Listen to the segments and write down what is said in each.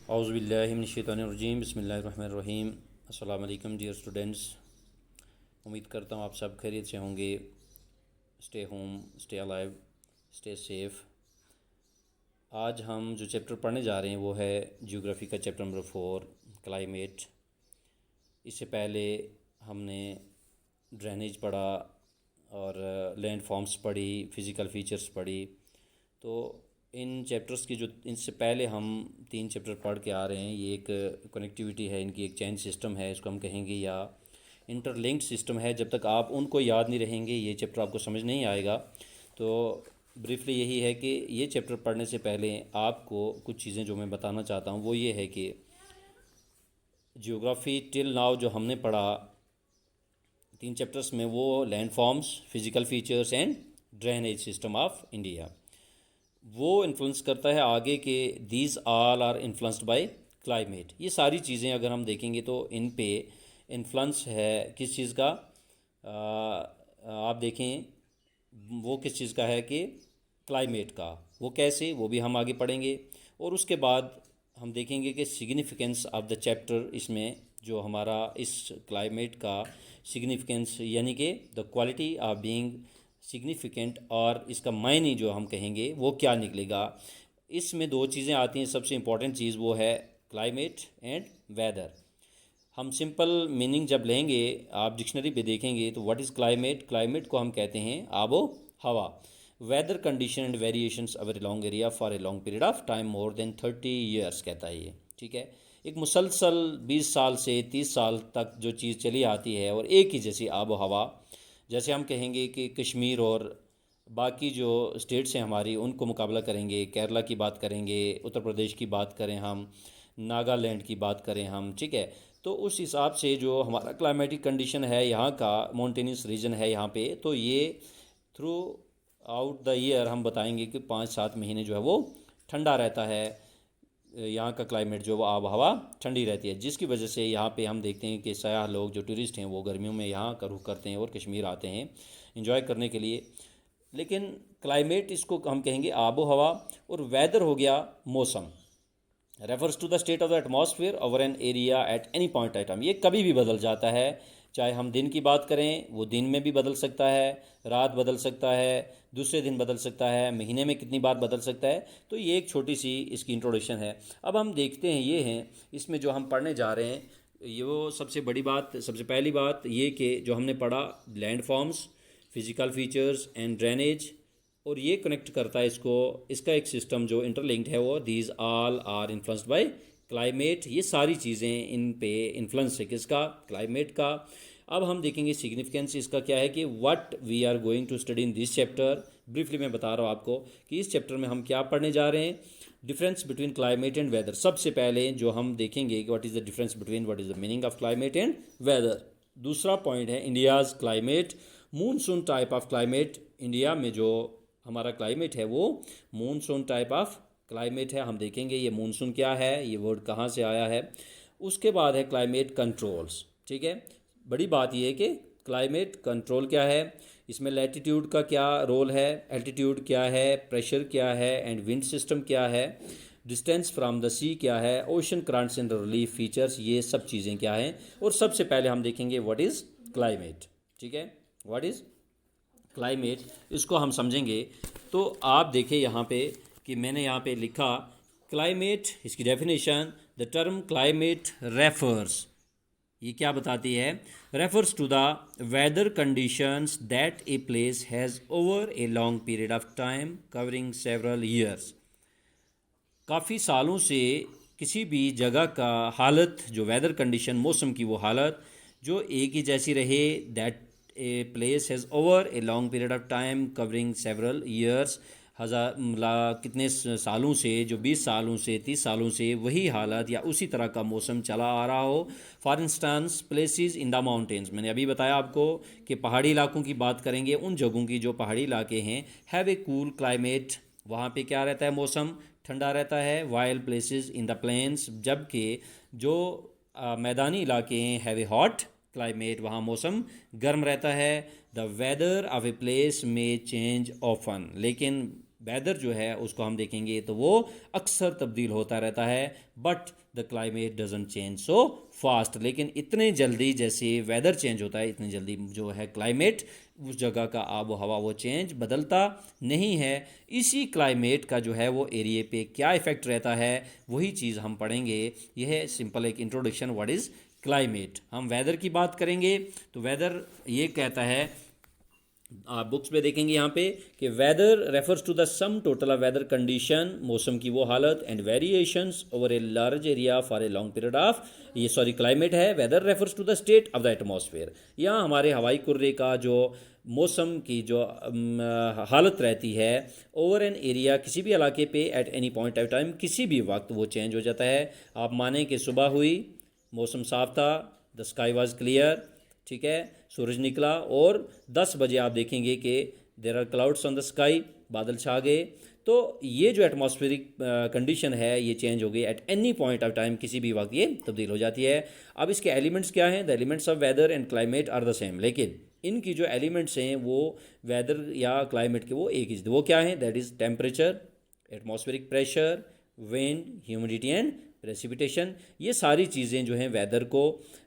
औज़ुबिल्लाहिमिनश्शैतानिर्रजीम बिस्मिल्लाहिर्रहमानिर्रहीम। अस्सलाम वालेकुम डियर स्टूडेंट्स, उम्मीद करता हूँ आप सब खैरियत से होंगे। Stay home, stay alive, stay safe. आज हम जो चैप्टर पढ़ने जा रहे हैं वो है जियोग्राफी का चैप्टर नंबर 4, क्लाइमेट। इससे पहले हमने ड्रेनेज पढ़ा और लैंड फॉर्म्स पढ़ी, फ़िज़िकल फ़ीचर्स पढ़ी। तो इन चैप्टर्स की जो इनसे पहले हम 3 चैप्टर पढ़ के आ रहे हैं, ये एक कनेक्टिविटी है, इनकी एक चैन सिस्टम है, इसको हम कहेंगे, या इंटरलिंक्ड सिस्टम है। जब तक आप उनको याद नहीं रहेंगे ये चैप्टर आपको समझ नहीं आएगा। तो ब्रीफली यही है कि ये चैप्टर पढ़ने से पहले आपको कुछ चीज़ें जो मैं बताना चाहता हूँ वो ये है कि जियोग्राफी टिल नाउ जो हमने पढ़ा 3 चैप्टर्स में, वो land forms, physical features and drainage system of India, वो इन्फ्लुएंस करता है आगे के these all are influenced by climate. ये सारी चीज़ें अगर हम देखेंगे तो इन पे इन्फ्लुएंस है किस चीज़ का। आप देखें वो किस चीज़ का है कि क्लाइमेट का। वो कैसे, वो भी हम आगे पढ़ेंगे। और उसके बाद हम देखेंगे कि सिग्निफिकेंस ऑफ द चैप्टर, इसमें जो हमारा इस क्लाइमेट का सिग्निफिकेंस यानी कि the quality of being significant, और इसका मायने जो हम कहेंगे वो क्या निकलेगा। इसमें 2 चीज़ें आती हैं। सबसे इम्पॉर्टेंट चीज़ वो है क्लाइमेट एंड वेदर। हम सिंपल मीनिंग जब लेंगे, आप डिक्शनरी पे देखेंगे तो व्हाट इज़ क्लाइमेट, क्लाइमेट को हम कहते हैं आबो हवा। Weather condition and variations over a long area for a long period of time more than 30 years, कहता है ये। ठीक है, एक मुसलसल 20 साल से 30 साल तक जो चीज़ चली आती है और एक ही जैसी आबो हवा। जैसे हम कहेंगे कि कश्मीर और बाकी जो स्टेट्स हैं हमारी, उनको मुकाबला करेंगे, केरला की बात करेंगे, उत्तर प्रदेश की बात करें हम, नागालैंड की बात करें हम, ठीक है। तो उस हिसाब से जो हमारा क्लाइमेटिक कंडीशन है यहाँ का, माउंटेनियस रीजन है यहाँ पे, तो ये थ्रू आउट द ईयर हम बताएंगे कि 5-7 महीने जो है वो ठंडा रहता है। यहाँ का क्लाइमेट जो वो आब हवा ठंडी रहती है, जिसकी वजह से यहाँ पे हम देखते हैं कि सयाह लोग जो टूरिस्ट हैं वो गर्मियों में यहाँ का रुख करते हैं और कश्मीर आते हैं इंजॉय करने के लिए। लेकिन क्लाइमेट इसको हम कहेंगे आबो हवा। और वेदर हो गया मौसम, refers to the state of the atmosphere over an area at any point at time. ये कभी भी बदल जाता है, चाहे हम दिन की बात करें वो दिन में भी बदल सकता है, रात बदल सकता है, दूसरे दिन बदल सकता है, महीने में कितनी बार बदल सकता है। तो ये एक छोटी सी इसकी इंट्रोडक्शन है। अब हम देखते हैं, ये हैं इसमें जो हम पढ़ने जा रहे हैं, ये वो सबसे बड़ी बात, सबसे पहली बात ये कि जो हमने पढ़ा land forms, physical features and drainage, और ये कनेक्ट करता है इसको, इसका एक सिस्टम जो इंटरलिंक्ड है वो these all are influenced by climate. ये सारी चीज़ें इन पे इन्फ्लुएंस है किसका, क्लाइमेट का। अब हम देखेंगे सिग्निफिकेंस इसका क्या है कि what we are going to study in this chapter. Briefly मैं बता रहा हूँ आपको कि इस चैप्टर में हम क्या पढ़ने जा रहे हैं। Difference between climate and weather, सबसे पहले जो हम देखेंगे कि what is the difference between, what is the meaning of climate and weather. दूसरा पॉइंट है India's climate, monsoon type of climate. India में जो हमारा क्लाइमेट है वो मूनसून टाइप ऑफ क्लाइमेट है। हम देखेंगे ये मूनसून क्या है, ये वर्ड कहाँ से आया है। उसके बाद है क्लाइमेट कंट्रोल्स। ठीक है, बड़ी बात ये है कि क्लाइमेट कंट्रोल क्या है, इसमें लैटिट्यूड का क्या रोल है, एल्टीट्यूड क्या है, प्रेशर क्या है, एंड विंड सिस्टम क्या है, डिस्टेंस फ्रॉम द सी क्या है, ocean currents and relief features, ये सब चीज़ें क्या हैं। और सबसे पहले हम देखेंगे व्हाट इज़ क्लाइमेट। ठीक है, व्हाट इज़ क्लाइमेट, इसको हम समझेंगे। तो आप देखें यहाँ पे कि मैंने यहाँ पे लिखा क्लाइमेट, इसकी definition, the term climate refers, ये क्या बताती है, refers to the weather conditions that a place has over a long period of time covering several years. काफ़ी सालों से किसी भी जगह का हालत, जो वेदर कंडीशन, मौसम की वो हालत जो एक ही जैसी रहे, that a place has over a long period of time covering several years, कितने सालों से, जो 20 सालों से 30 सालों से वही हालत या उसी तरह का मौसम चला आ रहा हो। For instance places in the mountains, मैंने अभी बताया आपको कि पहाड़ी इलाकों की बात करेंगे, उन जगहों की जो पहाड़ी इलाके हैं, हैव ए कूल क्लाइमेट, वहाँ पे क्या रहता है, मौसम ठंडा रहता है। Wild places in the plains, जबकि जो मैदानी इलाके हैं, हैव ए हॉट क्लाइमेट, वहाँ मौसम गर्म रहता है। The weather of a place में चेंज ऑफन, लेकिन वेदर जो है उसको हम देखेंगे तो वो अक्सर तब्दील होता रहता है, but the climate doesn't change so fast. लेकिन इतने जल्दी जैसे वेदर चेंज होता है, इतनी जल्दी जो है क्लाइमेट, उस जगह का आब व हवा, वो चेंज बदलता नहीं है। इसी क्लाइमेट का जो है वो एरिया पे क्या इफ़ेक्ट रहता है, वही चीज़ हम पढ़ेंगे। यह है सिंपल एक इंट्रोडक्शन व्हाट इज़ क्लाइमेट। हम वेदर की बात करेंगे तो वेदर ये कहता है, आप बुक्स में देखेंगे यहाँ पे कि weather refers to the sum total of weather condition, मौसम की वो हालत, and variations over a large area for a long period of, ये सॉरी क्लाइमेट है। Weather refers to the state of the atmosphere, यहाँ हमारे हवाई कुर्रे का जो मौसम की जो हालत रहती है ओवर एन एरिया, किसी भी इलाके पे, eight any point of time, किसी भी वक्त वो चेंज हो जाता है। आप माने कि सुबह हुई, मौसम साफ था, द स्काई वाज क्लियर, ठीक है, सूरज निकला, और 10 बजे आप देखेंगे कि there are clouds on the sky, बादल छा गए। तो ये जो एटमॉस्फेरिक कंडीशन है ये चेंज हो गई eight any point of time, किसी भी वक्त ये तब्दील हो जाती है। अब इसके एलिमेंट्स क्या हैं? The elements of weather and climate are the same, लेकिन इनकी जो एलिमेंट्स हैं वो वेदर या क्लाइमेट के वो एक ही, वो क्या हैं? That is temperature, atmospheric pressure, wind, humidity and precipitation. ये सारी चीज़ें जो हैं वेदर को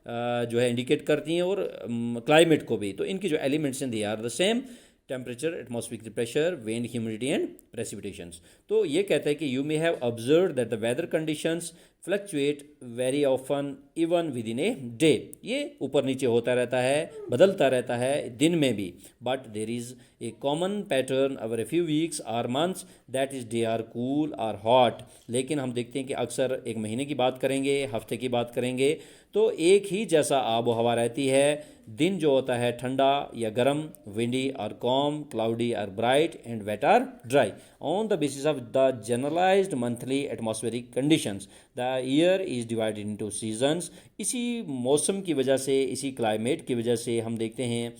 जो है इंडिकेट करती हैं, और क्लाइमेट को भी। तो इनकी जो एलिमेंट्स हैं they are the same, temperature, atmospheric pressure, wind, humidity and precipitations. तो ये कहता है कि you may have observe that the weather conditions fluctuate very often even within a day, ये ऊपर नीचे होता रहता है, बदलता रहता है दिन में भी, but there is a common pattern over a few weeks or months, that is day or cool or hot. लेकिन हम देखते हैं कि अक्सर एक महीने की बात करेंगे, हफ्ते की बात करेंगे, तो एक ही जैसा आब हवा रहती है। दिन जो होता है ठंडा या गर्म, विंडी और कॉम, क्लाउडी और ब्राइट, एंड वेट और dry, on the basis of the generalised monthly atmospheric conditions the year is divided into seasons. इसी मौसम की वजह से, इसी क्लाइमेट की वजह से हम देखते हैं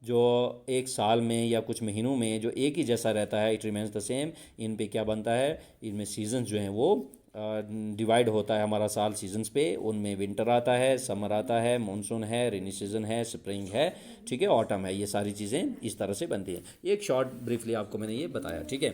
जो एक साल में या कुछ महीनों में जो एक ही जैसा रहता है, इट रिमेंस द सेम। इन पे क्या बनता है? इनमें सीजन्स जो हैं वो डिवाइड होता है हमारा साल सीजन्स पे। उनमें विंटर आता है, समर आता है, मानसून है, रेनी सीजन है, स्प्रिंग है, ठीक है, ऑटम है। ये सारी चीज़ें इस तरह से बनती हैं। एक शॉर्ट ब्रीफली आपको मैंने ये बताया, ठीक है।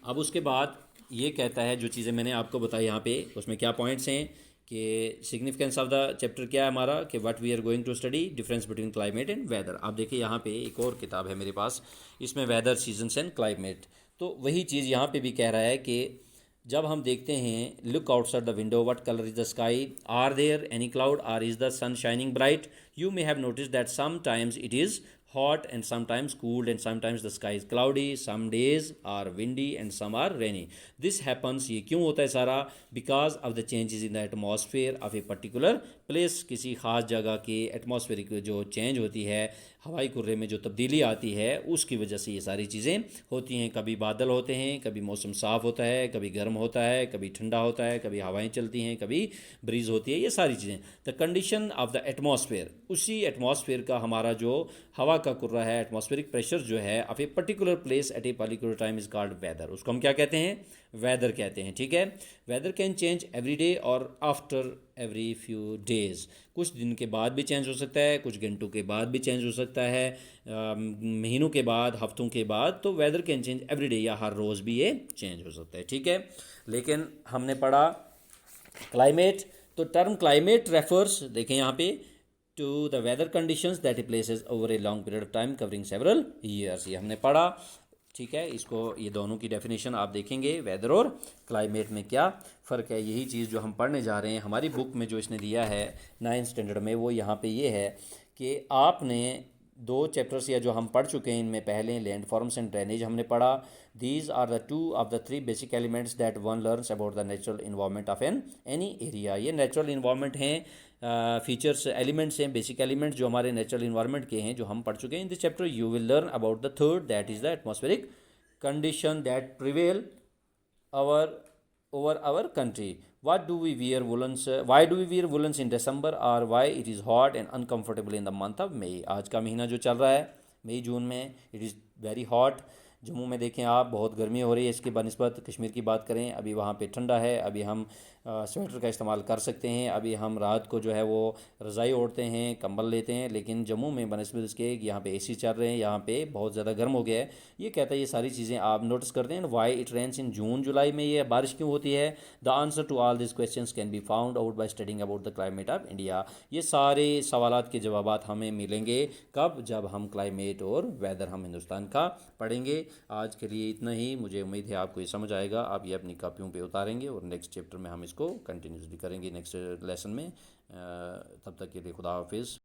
अब उसके बाद ये कहता है, जो चीज़ें मैंने आपको बताई यहाँ पे, उसमें क्या पॉइंट्स हैं कि सिग्निफिकेंस ऑफ द चैप्टर क्या है हमारा, कि what we are going to study, difference between climate and weather. आप देखिए यहाँ पे एक और किताब है मेरे पास, इसमें वेदर, सीजन्स एंड क्लाइमेट। तो वही चीज़ यहाँ पे भी कह रहा है कि जब हम देखते हैं, look outside the window, what colour is the sky, are there any cloud, or is the sun shining bright, you may have notice that sometimes it is hot and sometimes cooled, and sometimes the sky is cloudy, some days are windy and some are rainy. This happens, ये क्यों होता है सारा? Because of the changes in the atmosphere of a particular place, किसी ख़ास जगह के atmospheric जो चेंज होती है, हवाई कुर्रे में जो तब्दीली आती है, उसकी वजह से ये सारी चीज़ें होती हैं। कभी बादल होते हैं, कभी मौसम साफ़ होता है, कभी गर्म होता है, कभी ठंडा होता है, कभी हवाएं चलती हैं, कभी ब्रीज़ होती है, ये सारी चीज़ें। The condition of the atmosphere, उसी एटमॉस्फेयर का हमारा जो हवा का कुर्रा है, एटमॉस्फेरिक प्रेशर जो है of a particular place at a particular time is called weather. उसको हम क्या कहते हैं? वेदर कहते हैं, ठीक है। Weather can change every day और आफ्टर एवरी फ्यू डेज़, कुछ दिन के बाद भी चेंज हो सकता है, कुछ घंटों के बाद भी चेंज हो सकता है, महीनों के बाद, हफ्तों के बाद। तो weather can change every day, या हर रोज़ भी ये चेंज हो सकता है, ठीक है। लेकिन हमने पढ़ा क्लाइमेट, तो टर्म क्लाइमेट रेफर्स, देखें यहाँ पे, to the weather conditions that it places over a long period of time covering several years, ये हमने पढ़ा, ठीक है। इसको, ये दोनों की डेफिनेशन आप देखेंगे, वेदर और क्लाइमेट में क्या फ़र्क है। यही चीज़ जो हम पढ़ने जा रहे हैं, हमारी बुक में जो इसने दिया है 9th स्टैंडर्ड में, वो यहाँ पे ये है कि आपने 2 चैप्टर्स या जो हम पढ़ चुके हैं, इनमें पहले लैंड फॉर्म्स एंड ड्रेनेज हमने पढ़ा। These are the 2 of the 3 basic elements that one learns about the natural environment of any area. ये नेचुरल इन्वायरमेंट हैं, फीचर्स, एलिमेंट्स हैं, बेसिक एलिमेंट्स जो हमारे नेचुरल इन्वायरमेंट के हैं, जो हम पढ़ चुके हैं। इन this chapter you will learn about the third, that is the atmospheric condition that prevail over our country. What do we wear woolens? Why do we wear woolens in December, or why it is hot and uncomfortable in the month of May? आज का महीना जो चल रहा है, मई जून में, it is very hot Jammu में देखें आप, बहुत गर्मी हो रही है, इसके बनिस्बत कश्मीर की बात करें, अभी वहाँ पे ठंडा है, अभी हम स्वेटर का इस्तेमाल कर सकते हैं, अभी हम रात को जो है वो रज़ाई ओढ़ते हैं, कंबल लेते हैं। लेकिन जम्मू में बनिस्बत इसके यहाँ पे एसी चल रहे हैं, यहाँ पे बहुत ज़्यादा गर्म हो गया है। ये कहता है ये सारी चीज़ें आप नोटिस करते हैं। Why it rains in June July में ये बारिश क्यों होती है? The answer to all this question can be found out by studying about the climate of India. ये सारे सवालात के जवाब हमें मिलेंगे कब? जब हम क्लाइमेट और वेदर हम हिंदुस्तान का पढ़ेंगे। आज के लिए इतना ही, मुझे उम्मीद है आपको ये समझ आएगा। आप ये अपनी कापियों पे उतारेंगे और नेक्स्ट चैप्टर में हम इसको कंटिन्यूसली करेंगे नेक्स्ट लेसन में। तब तक के लिए खुदा हाफिज़।